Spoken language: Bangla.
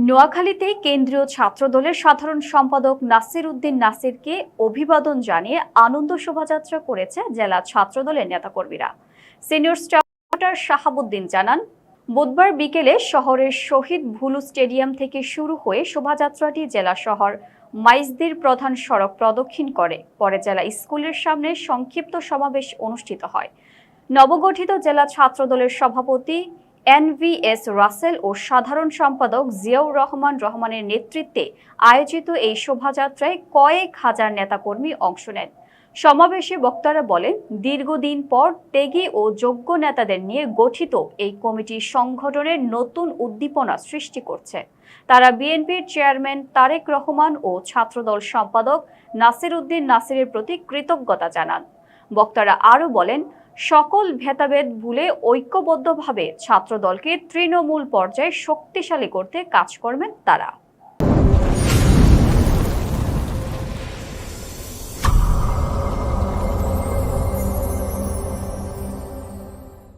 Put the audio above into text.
নোয়াখালীতে কেন্দ্রীয় ছাত্রদলের সাধারণ সম্পাদক নাসির উদ্দিন নাসিরকে অভিবাদন জানিয়ে আনন্দ শোভাযাত্রা করেছে জেলা ছাত্রদলের নেতাকর্মীরা। সিনিয়র স্টাফ শাহাবুদ্দিন জানান, বুধবার বিকেলে শহরের শহীদ ভুলু স্টেডিয়াম থেকে শুরু হয়ে শোভাযাত্রাটি জেলা শহর মাইজদির প্রধান সড়ক প্রদক্ষিণ করে। পরে জেলা স্কুলের সামনে সংক্ষিপ্ত সমাবেশ অনুষ্ঠিত হয়। নবগঠিত জেলা ছাত্রদলের সভাপতি এনভিএস রাসেল ও সাধারণ সম্পাদক জিয়াউর রহমানের নেতৃত্বে আয়োজিত এই শোভাযাত্রায় কয়েক হাজার নেতাকর্মী অংশ নেন। সমাবেশে বক্তারা বলেন, দীর্ঘদিন পর ত্যাগী ও যোগ্য নেতাদের নিয়ে গঠিত এই কমিটি সংগঠনের নতুন উদ্দীপনা সৃষ্টি করছে। তারা বিএনপির চেয়ারম্যান তারেক রহমান ও ছাত্রদল সম্পাদক নাসির উদ্দিন নাসিরের প্রতি কৃতজ্ঞতা জানান। বক্তারা আরও বলেন, সকল ভেদাভেদ ভুলে ঐক্যবদ্ধভাবে ছাত্রদলকে তৃণমূল পর্যায়ে শক্তিশালী করতে কাজ করবেন তারা।